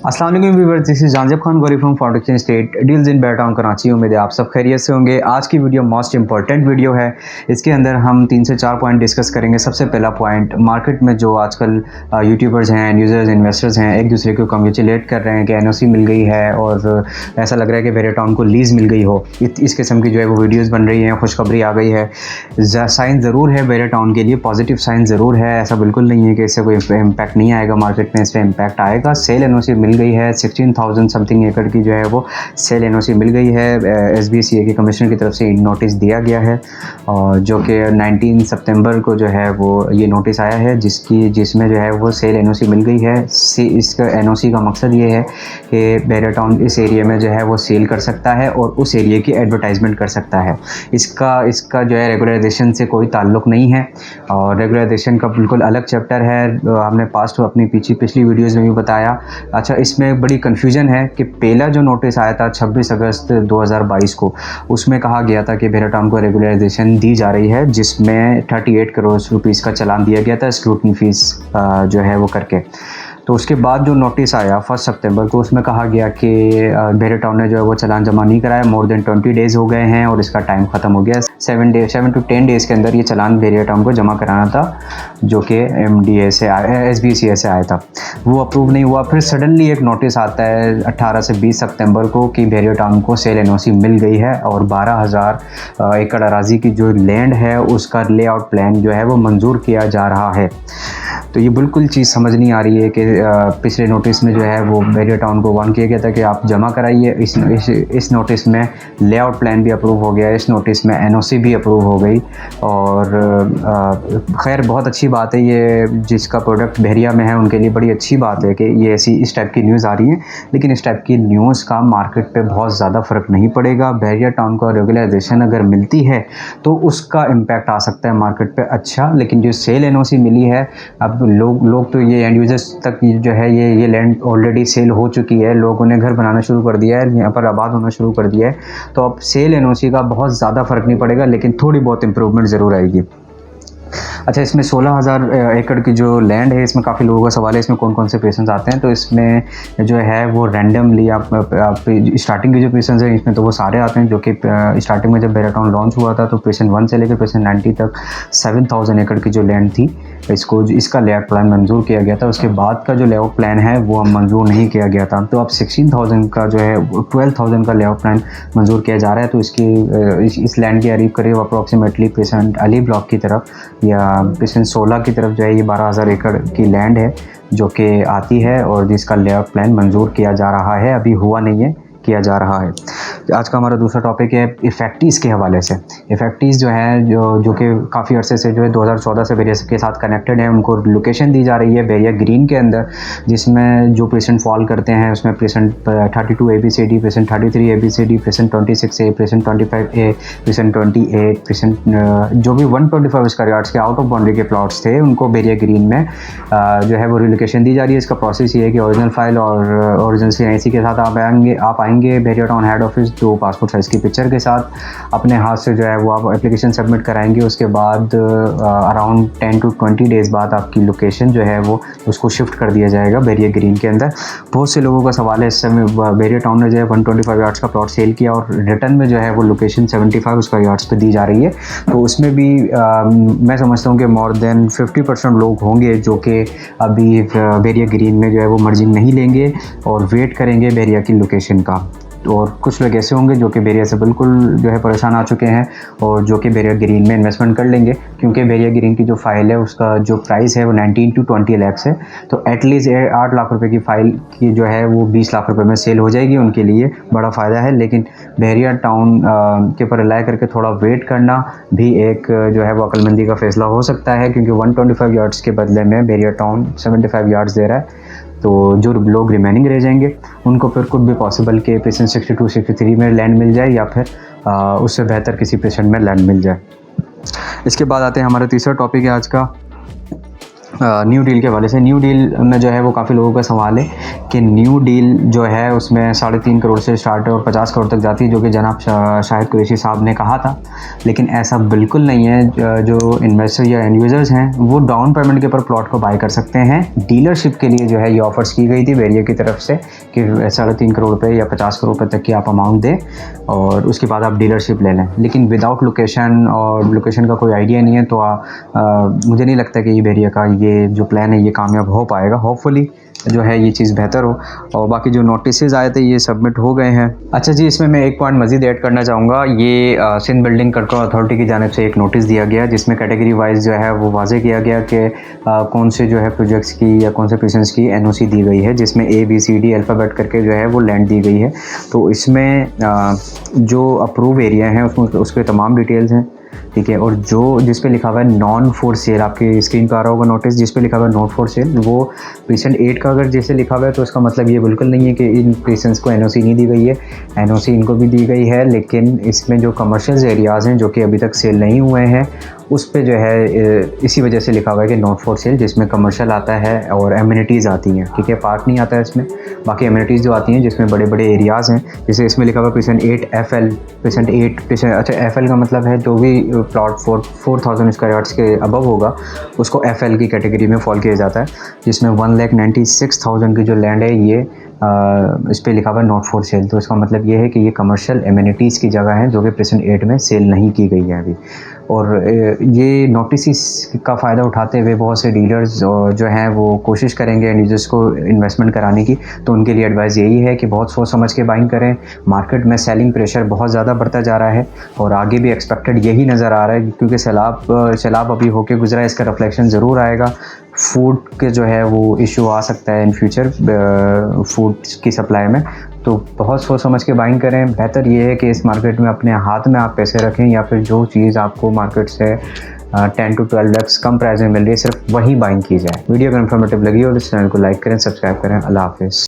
अस्सलाम वालेकुम viewers, this is Jahanzeb Khan Ghauri from foreign exchange state deals in Bahria Town Karachi. उम्मीद है आप सब खैरियत से होंगे। आज की वीडियो मोस्ट इंपॉर्टेंट वीडियो है। इसके अंदर हम 3 से 4 पॉइंट डिस्कस करेंगे। सबसे पहला पॉइंट, मार्केट में जो आजकल यूट्यूबर्स हैं, यूजर्स, इन्वेस्टर्स हैं, एक दूसरे को कंग्रेचुलेट कर रहे हैं कि एनओसी मिल गई है और ऐसा लग रहा है कि बेयर टाउन को लीज मिल गई हो। इस किस्म की जो है वो वीडियोज़ बन रही हैं, खुशखबरी आ गई है। साइन ज़रूर है बेयर टाउन के लिए, पॉजिटिव साइन ज़रूर है। ऐसा बिल्कुल नहीं है कि इससे कोई इम्पैक्ट नहीं आएगा मार्केट में, इससे इम्पैक्ट आएगा। सेल एनओसी मिल गई है, 16,000 समथिंग एकड़ की जो है वो सेल एनओसी मिल गई है। एसबीसीए के कमिश्नर की तरफ से नोटिस दिया गया है और जो कि 19 सितंबर को जो है वो ये नोटिस आया है जिसमें जो है वो सेल एनओसी मिल गई है। इसका एनओसी का मकसद ये है कि बेयर टाउन इस एरिया में जो है वो सेल कर सकता है और उस एरिया की एडवर्टाइजमेंट कर सकता है। इसका जो है रेगुलराइजेशन से कोई ताल्लुक़ नहीं है और रेगुलराइजेशन का बिल्कुल अलग चैप्टर है। हमने अपनी पिछली वीडियोज़ में भी बताया। अच्छा, इसमें बड़ी कन्फ्यूजन है कि पहला जो नोटिस आया था 26 अगस्त 2022 को, उसमें कहा गया था कि बेयर टाउन को रेगुलराइजेशन दी जा रही है, जिसमें 38 करोड़ रुपीस का चालान दिया गया था स्क्रूटनी फीस जो है वो करके। तो उसके बाद जो नोटिस आया 1 सितंबर को, उसमें कहा गया कि बेयर टाउन ने जो है वो चालान जमा नहीं कराया। मोर देन 20 डेज़ हो गए हैं और इसका टाइम ख़त्म हो गया। 7 to 10 डेज़ के अंदर ये चालान बेयर टाउन को जमा कराना था, जो कि MDA से SBCA से आया था। वो अप्रूव नहीं हुआ। फिर सडनली एक नोटिस आता है 18 से 20 सितंबर को कि बेयर टाउन को सेल एनओसी मिल गई है और 12,000 एकड़ अराजी की जो लैंड है उसका लेआउट प्लान जो है वो मंजूर किया जा रहा है। तो ये बिल्कुल चीज़ समझ नहीं आ रही है कि पिछले नोटिस में जो है वो बेयर टाउन को वार्न किया गया था कि आप जमा कराइए। इस नोटिस में लेआउट प्लान भी अप्रूव हो गया, इस नोटिस में एनओसी भी अप्रूव हो गई। और खैर, बहुत अच्छी बात है। ये जिसका प्रोडक्ट बहरिया में है उनके लिए बड़ी अच्छी बात है कि ये इस टाइप की न्यूज़ आ रही है। लेकिन इस टाइप की न्यूज़ का मार्केट पे बहुत ज़्यादा फ़र्क नहीं पड़ेगा। बहरिया टाउन को रेगुलराइजेशन अगर मिलती है तो उसका इम्पैक्ट आ सकता है मार्केट पे अच्छा। लेकिन जो सेल एनओसी मिली है, अब लोग तो ये एंड यूजर्स तक जो है ये लैंड ऑलरेडी सेल हो चुकी है। लोगों ने घर बनाना शुरू कर दिया है, यहाँ पर आबाद होना शुरू कर दिया है। तो अब सेल एनओसी का बहुत ज़्यादा फ़र्क नहीं पड़ेगा, लेकिन थोड़ी बहुत इम्प्रूवमेंट ज़रूर आएगी। अच्छा, इसमें 16,000 एकड़ की जो लैंड है, इसमें काफ़ी लोगों का सवाल है इसमें कौन कौन से पेशेंट्स आते हैं। तो इसमें जो है वो रैंडमली आप स्टार्टिंग के जो पेशेंट्स हैं इसमें तो वो सारे आते हैं, जो कि स्टार्टिंग में जब बेयर टाउन लॉन्च हुआ था तो पेशेंट 1 से लेकर पेशेंट 90 तक 7,000 एकड़ की जो लैंड थी इसका लेआउट प्लान मंजूर किया गया था। उसके बाद का जो लेआउट प्लान है वो मंजूर नहीं किया गया था। तो अब 16,000 का जो है 12,000 का लेआउट प्लान मंजूर किया जा रहा है। तो इस लैंड के करीब अप्रॉक्सीमेटली पेशेंट अली ब्लॉक की तरफ या पेशेंट 16 की तरफ जो है ये 12,000 एकड़ की लैंड है जो कि आती है और जिसका लेआउट प्लान मंजूर किया जा रहा है। अभी हुआ नहीं है, किया जा रहा है। आज का हमारा दूसरा टॉपिक है इफेक्टिस के हवाले से। इफेक्टिस जो है जो कि काफ़ी अरसे से जो है 2014 से बेरिया के साथ कनेक्टेड है, उनको लोकेशन दी जा रही है बेरिया ग्रीन के अंदर, जिसमें जो पेशेंट फॉल करते हैं उसमें patient 32 ABCD, patient 33 ABCD, patient 26A, patient 25A, patient 28, patient जो भी 125 स्क्वायर यार्ड्स के आउट ऑफ बाउंड्री के प्लॉट्स थे उनको बेरिया ग्रीन में जो है वो रिलोकेशन दी जा रही है। इसका प्रोसेस ये है कि ओरिजिनल फाइल और ओरिजिनल CIC के साथ आप आएंगे बेरिया टाउन हेड ऑफिस, जो पासपोर्ट साइज़ की पिक्चर के साथ अपने हाथ से जो है वो आप एप्लीकेशन सबमिट कराएंगे। उसके बाद अराउंड 10 to 20 डेज़ बाद आपकी लोकेशन जो है वो उसको शिफ्ट कर दिया जाएगा बेरिया ग्रीन के अंदर। बहुत से लोगों का सवाल है, इस समय बेरिया टाउन ने जो है 125 यार्ड्स का प्लॉट सेल किया और रिटर्न में जो है वो लोकेशन 75 स्क्वायर यार्ड्स पे दी जा रही है। तो उसमें भी मैं समझता हूँ कि मोर देन 50% लोग होंगे जो कि अभी बेरिया ग्रीन में जो है वो मर्जिंग नहीं लेंगे और वेट करेंगे बेरिया की लोकेशन का। और कुछ लोग ऐसे होंगे जो कि बेरिया से बिल्कुल जो है परेशान आ चुके हैं और जो कि बेरिया ग्रीन में इन्वेस्टमेंट कर लेंगे, क्योंकि बेरिया ग्रीन की जो फ़ाइल है उसका जो प्राइस है वो 19 to 20 लाख है। तो एटलीस्ट 8 लाख रुपए की फ़ाइल की जो है वो 20 लाख रुपए में सेल हो जाएगी, उनके लिए बड़ा फ़ायदा है। लेकिन बेरिया टाउन के ऊपर रिलाई करके थोड़ा वेट करना भी एक जो है वो अक्लमंदी का फ़ैसला हो सकता है, क्योंकि 125 यार्ड्स के बदले में बेरिया टाउन 75 यार्ड्स दे रहा है। तो जो लोग रिमेनिंग रह जाएंगे उनको फिर कुछ भी पॉसिबल के पेशेंट 62, 63 में लैंड मिल जाए या फिर उससे बेहतर किसी पेशेंट में लैंड मिल जाए। इसके बाद आते हैं हमारा तीसरा टॉपिक है आज का, न्यू डील के हवाले से, न्यू डील में जो है वो काफ़ी लोगों का सवाल है कि न्यू डील जो है उसमें 3.5 करोड़ से स्टार्ट है और 50 करोड़ तक जाती है, जो कि जनाब शाहिद कुरैशी साहब ने कहा था। लेकिन ऐसा बिल्कुल नहीं है। जो इन्वेस्टर या एंड यूज़र्स हैं वो डाउन पेमेंट के ऊपर प्लॉट को बाय कर सकते हैं। डीलरशिप के लिए जो है ये ऑफर्स की गई थी वेरिया की तरफ से कि 3.5 करोड़ रुपये या 50 करोड़ रुपये तक की आप अमाउंट दें और उसके बाद आप डीलरशिप ले लें। लेकिन विदाउट लोकेशन, और लोकेशन का कोई आइडिया नहीं है, तो मुझे नहीं लगता कि ये वेरिया का ये जो प्लान है ये कामयाब हो पाएगा। होपफुली जो है ये चीज़ बेहतर हो। और बाकी जो नोटिस आए थे ये सबमिट हो गए हैं। अच्छा जी, इसमें मैं एक पॉइंट मज़ीद ऐड करना चाहूँगा। ये सिंध बिल्डिंग कंट्रोल अथॉरिटी की जानिब से एक नोटिस दिया गया जिसमें कैटेगरी वाइज जो है वो वाजे किया गया कि कौन से जो है प्रोजेक्ट्स की या कौन से पेशेंट्स की एनओसी दी गई है, जिसमें ABCD अल्फ़ाबेट करके जो है वो लैंड दी गई है। तो इसमें जो अप्रूव एरिया हैं उसके तमाम डिटेल्स हैं, ठीक है। और जो जिस पे लिखा हुआ है नॉन फॉर सेल, आपकी स्क्रीन पर आ रहा होगा नोटिस जिस पे लिखा हुआ है नॉट फॉर सेल, वो पेशेंट 8 का अगर जैसे लिखा हुआ है तो उसका मतलब ये बिल्कुल नहीं है कि इन पेशेंट्स को एनओसी नहीं दी गई है। एनओसी इनको भी दी गई है, लेकिन इसमें जो कमर्शियल एरियाज़ हैं जो कि अभी तक सेल नहीं हुए हैं उस पे जो है इसी वजह से लिखा हुआ है कि नॉट फॉर सेल, जिसमें कमर्शियल आता है और एमिनिटीज़ आती हैं, ठीक है। पार्क नहीं आता है इसमें, बाकी एमिनिटीज़ जो आती हैं जिसमें बड़े बड़े एरियाज़ हैं, जैसे इसमें लिखा हुआ पेशेंट 8 FL, पेशेंट 8 पेशेंट, अच्छा FL का मतलब है जो भी प्लॉट 4,000 स्क्वायर यार्ड्स के अबव होगा उसको FL की कैटेगरी में फॉल किया जाता है, जिसमें 1,96,000 की जो लैंड है ये इस पर लिखा हुआ है नॉट फॉर सेल। तो इसका मतलब ये है कि ये कमर्शियल एमिनिटीज़ की जगह है जो कि प्रेजेंट 8 में सेल नहीं की गई है अभी। और ये नोटिस का फ़ायदा उठाते हुए बहुत से डीलर्स जो हैं वो कोशिश करेंगे एंड यूजर्स को इन्वेस्टमेंट कराने की। तो उनके लिए एडवाइस यही है कि बहुत सोच समझ के बाइंग करें। मार्केट में सेलिंग प्रेशर बहुत ज़्यादा बढ़ता जा रहा है और आगे भी एक्सपेक्टेड यही नज़र आ रहा है, क्योंकि सैलाब अभी होके गुजरा है, इसका रिफ्लेक्शन ज़रूर आएगा। फूड के जो है वो इशू आ सकता है इन फ्यूचर फूड की सप्लाई में। तो बहुत सोच समझ के बाइंग करें। बेहतर ये है कि इस मार्केट में अपने हाथ में आप पैसे रखें, या फिर जो चीज़ आपको मार्केट से 10 to 12x कम प्राइस में मिल रही है सिर्फ वही बाइंग की जाए। वीडियो अगर इन्फॉर्मेटिव लगी हो तो इस चैनल को लाइक करें, सब्सक्राइब करें। अल्लाह हाफिज़।